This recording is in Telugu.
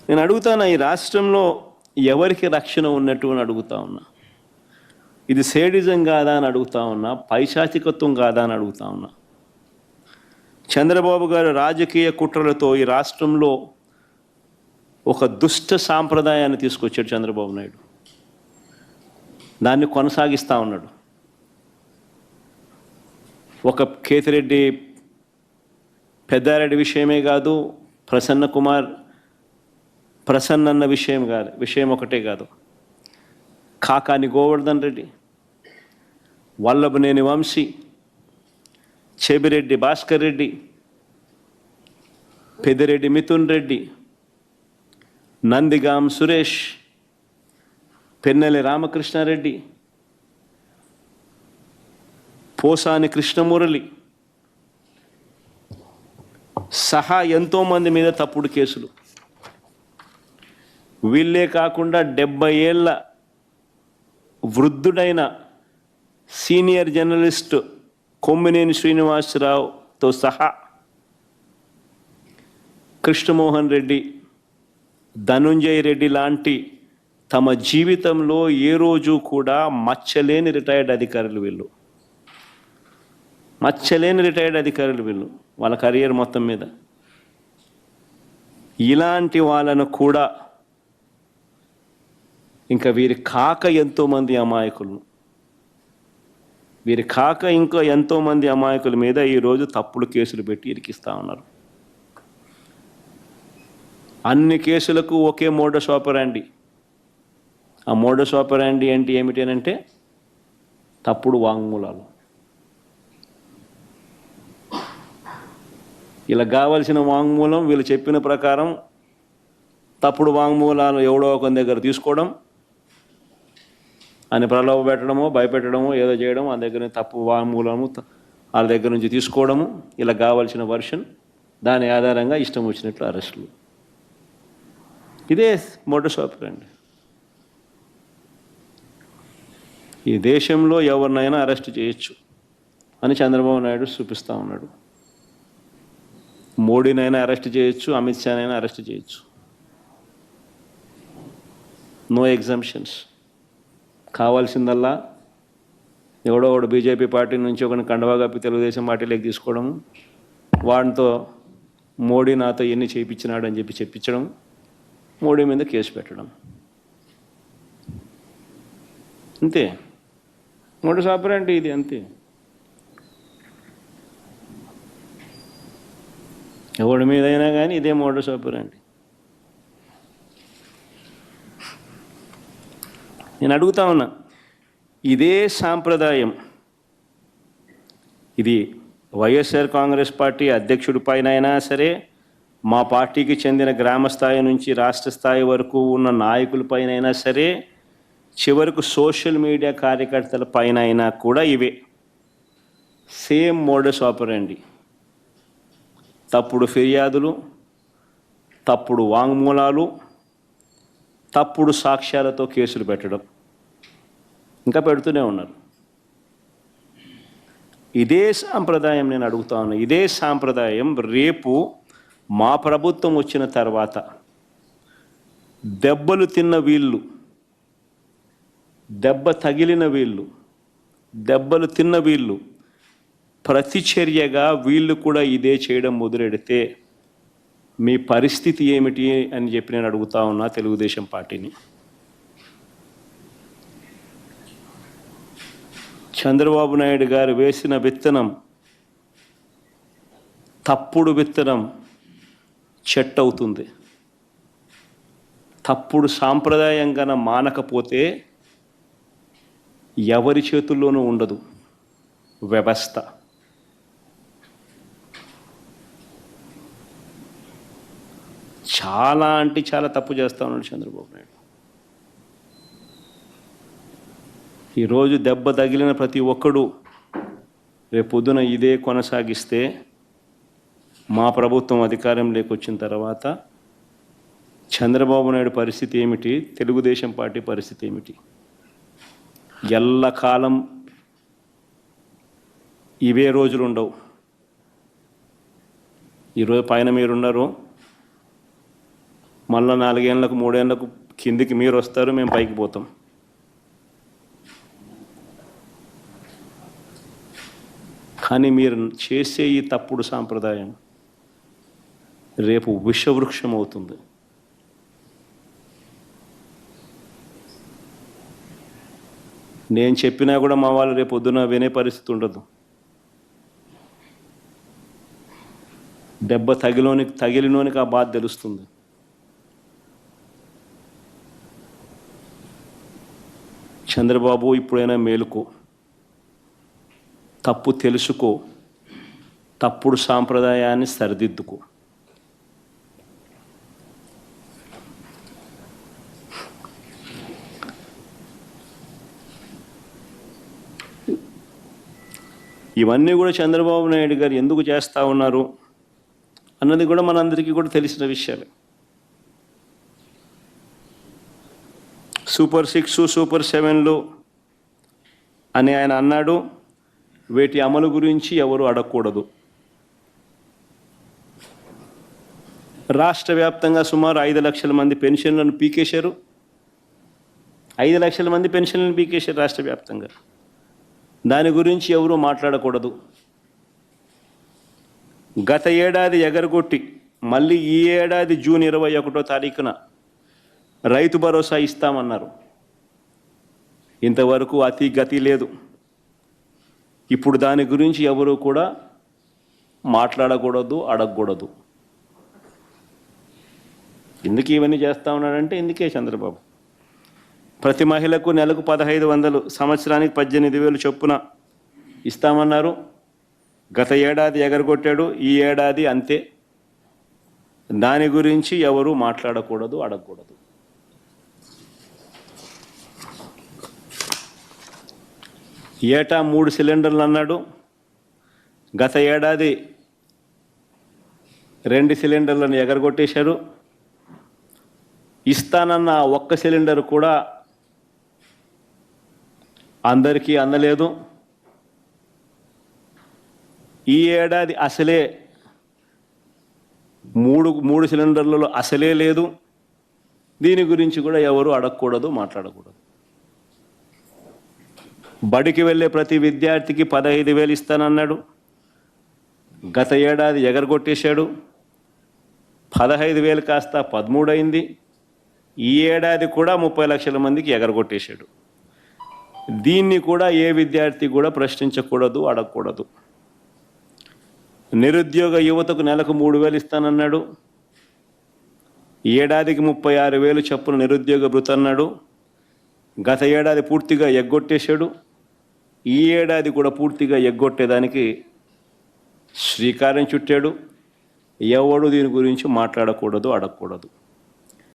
నేను అడుగుతాను, ఈ రాష్ట్రంలో ఎవరికి రక్షణ ఉన్నట్టు అని అడుగుతా ఉన్నా. ఇది సేడిజం కాదా అని అడుగుతా ఉన్నా, పైశాచికత్వం కాదా అని అడుగుతా ఉన్నా. చంద్రబాబు గారు రాజకీయ కుట్రలతో ఈ రాష్ట్రంలో ఒక దుష్ట సాంప్రదాయాన్ని తీసుకొచ్చాడు చంద్రబాబు నాయుడు. దాన్ని కొనసాగిస్తూ ఉన్నాడు. ఒక కేతిరెడ్డి పెద్దారెడ్డి విషయమే కాదు, ప్రసన్న అన్న విషయం ఒకటే కాదు, కాకాని గోవర్ధన్ రెడ్డి, వల్లభనేని వంశీ, చెబిరెడ్డి భాస్కర్ రెడ్డి, పెద్దిరెడ్డి మిథున్ రెడ్డి, నందిగాం సురేష్, పెన్నెల రామకృష్ణారెడ్డి, పోసాని కృష్ణమురళి సహా ఎంతోమంది మీద తప్పుడు కేసులు. వీళ్ళే కాకుండా 70 ఏళ్ళ వృద్ధుడైన సీనియర్ జర్నలిస్ట్ కొమ్మినేని శ్రీనివాసరావుతో సహా కృష్ణమోహన్ రెడ్డి, ధనుంజయ రెడ్డి లాంటి తమ జీవితంలో ఏ రోజు కూడా మచ్చలేని రిటైర్డ్ అధికారులు వీళ్ళు. వాళ్ళ కెరియర్ మొత్తం మీద. ఇలాంటి వాళ్ళను కూడా ఇంకా వీరి కాక ఎంతోమంది అమాయకుల మీద ఈరోజు తప్పుడు కేసులు పెట్టి ఇరికిస్తూ ఉన్నారు. అన్ని కేసులకు ఒకే మోడస్ ఆపరాండి. ఆ మోడస్ ఆపరాండి అంటే ఏమిటనంటే తప్పుడు వాంగ్మూలాలు. ఇలా కావలసిన వాంగ్మూలం వీళ్ళు చెప్పిన ప్రకారం తప్పుడు వాంగ్మూలాలు ఎవడో ఒక దగ్గర తీసుకోవడం, అని ప్రలోభ పెట్టడమో భయపెట్టడమో ఏదో చేయడం, ఆ దగ్గర తప్పు వాంగ్మూలము వాళ్ళ దగ్గర నుంచి తీసుకోవడము, ఇలా కావలసిన వర్షన్, దాని ఆధారంగా ఇష్టం వచ్చినట్లు అరెస్టులు. ఇదే మోడస్ ఆపరాండి. ఈ దేశంలో ఎవరినైనా అరెస్ట్ చేయొచ్చు అని చంద్రబాబు నాయుడు చూపిస్తూ ఉన్నాడు. మోడీనైనా అరెస్ట్ చేయొచ్చు, అమిత్ షానైనా అరెస్ట్ చేయొచ్చు. No exemptions. కావాల్సిందల్లా ఎవడో ఒకడు బీజేపీ పార్టీ నుంచి ఒకరిని కండవా కప్పి తెలుగుదేశం పార్టీలోకి తీసుకోవడము, వాడితో మోడీ నాతో ఎన్ని చేయించినాడు అని చెప్పి చెప్పించడం, మోడీ మీద కేసు పెట్టడం, అంతే. మోడస్ ఆపరాండి ఇది, అంతే. ఎవడి మీదైనా కానీ ఇదే మోడస్ ఆపరాండి. నేను అడుగుతా ఉన్నా, ఇదే సాంప్రదాయం ఇది వైఎస్ఆర్ కాంగ్రెస్ పార్టీ అధ్యక్షుడి పైన అయినా సరే, మా పార్టీకి చెందిన గ్రామ స్థాయి నుంచి రాష్ట్ర స్థాయి వరకు ఉన్న నాయకులపైన అయినా సరే, చివరకు సోషల్ మీడియా కార్యకర్తల పైన అయినా కూడా ఇవే సేమ్ మోడస్ ఆపరాండి. తప్పుడు ఫిర్యాదులు, తప్పుడు వాంగ్మూలాలు, తప్పుడు సాక్ష్యాలతో కేసులు పెట్టడం, ఇంకా పెడుతూనే ఉన్నారు. ఇదే సాంప్రదాయం నేను అడుగుతా ఉన్నా. ఇదే సాంప్రదాయం రేపు మా ప్రభుత్వం వచ్చిన తర్వాత దెబ్బలు తిన్న వీళ్ళు, దెబ్బలు తిన్న వీళ్ళు ప్రతిచర్యగా వీళ్ళు కూడా ఇదే చేయడం మొదలెడితే మీ పరిస్థితి ఏమిటి అని చెప్పి నేను అడుగుతా ఉన్నా తెలుగుదేశం పార్టీని. చంద్రబాబు నాయుడు గారు వేసిన విత్తనం, తప్పుడు విత్తనం చెట్టు అవుతుంది. తప్పుడు సాంప్రదాయంగా మానకపోతే ఎవరి చేతుల్లోనూ ఉండదు వ్యవస్థ. చాలా అంటే చాలా తప్పు చేస్తూ ఉన్నాడు చంద్రబాబు నాయుడు. ఈరోజు దెబ్బ తగిలిన ప్రతి ఒక్కడు రేపు పొద్దున ఇదే కొనసాగిస్తే మా ప్రభుత్వం అధికారంలోకి వచ్చిన తర్వాత చంద్రబాబు నాయుడు పరిస్థితి ఏమిటి, తెలుగుదేశం పార్టీ పరిస్థితి ఏమిటి? ఎల్లకాలం ఇవే రోజులు ఉండవు. ఈరోజు పైన మీరున్నారు, మళ్ళీ 4 ఏళ్ళకు 3 ఏళ్ళకు కిందికి మీరు వస్తారు, మేము పైకి పోతాం. కానీ మీరు చేసే ఈ తప్పుడు సాంప్రదాయం రేపు విషవృక్షం అవుతుంది. నేను చెప్పినా కూడా మా వాళ్ళు రేపు పొద్దున వినే పరిస్థితి ఉండదు. దెబ్బ తగిలినోనికి ఆ బాధ తెలుస్తుంది. చంద్రబాబు, ఇప్పుడైనా మేలుకో, తప్పు తెలుసుకో, తప్పుడు సాంప్రదాయాన్ని సరిదిద్దుకో. ఇవన్నీ కూడా చంద్రబాబు నాయుడు గారు ఎందుకు చేస్తూ ఉన్నారు అన్నది కూడా మనందరికీ కూడా తెలిసిన విషయాలే. సూపర్ 6, సూపర్ 7లు అని ఆయన అన్నాడు. వీటి అమలు గురించి ఎవరు అడగకూడదు. రాష్ట్ర వ్యాప్తంగా సుమారు 5 లక్షల మంది పెన్షన్లను పీకేశారు. 5 లక్షల మంది పెన్షన్లను పీకేశారు రాష్ట్ర వ్యాప్తంగా. దాని గురించి ఎవరు మాట్లాడకూడదు. గత ఏడాది ఎగరగొట్టి మళ్ళీ ఈ ఏడాది జూన్ 21వ తారీఖున రైతు భరోసా ఇస్తామన్నారు. ఇంతవరకు అతి గతి లేదు. ఇప్పుడు దాని గురించి ఎవరు కూడా మాట్లాడకూడదు, అడగకూడదు. ఎందుకు ఇవన్నీ చేస్తూ ఉన్నాడంటే ఇందుకే చంద్రబాబు. ప్రతి మహిళకు నెలకు 1500, సంవత్సరానికి 18,000 చొప్పున ఇస్తామన్నారు. గత ఏడాది ఎగరగొట్టాడు, ఈ ఏడాది అంతే. దాని గురించి ఎవరు మాట్లాడకూడదు, అడగకూడదు. ఏటా 3 సిలిండర్లు అన్నాడు. గత ఏడాది 2 సిలిండర్లను ఎగరగొట్టేశారు. ఇస్తానన్న ఒక్క సిలిండర్ కూడా అందరికీ అందలేదు. ఈ ఏడాది అసలే 3 సిలిండర్లలో అసలే లేదు. దీని గురించి కూడా ఎవరు అడగకూడదు, మాట్లాడకూడదు. బడికి వెళ్ళే ప్రతి విద్యార్థికి 15,000 ఇస్తానన్నాడు. గత ఏడాది ఎగరగొట్టేశాడు. 15,000 కాస్త 13 అయింది. ఈ ఏడాది కూడా 30 లక్షల మందికి ఎగరగొట్టేశాడు. దీన్ని కూడా ఏ విద్యార్థి కూడా ప్రశ్నించకూడదు, అడగకూడదు. నిరుద్యోగ యువతకు నెలకు 3,000 ఇస్తానన్నాడు. ఏడాదికి 36,000 చొప్పున నిరుద్యోగ భృతి అన్నాడు. గత ఏడాది పూర్తిగా ఎగ్గొట్టేశాడు. ఈ ఏడాది కూడా పూర్తిగా ఎగ్గొట్టేదానికి శ్రీకారం చుట్టాడు. ఎవడు దీని గురించి మాట్లాడకూడదు, అడగకూడదు.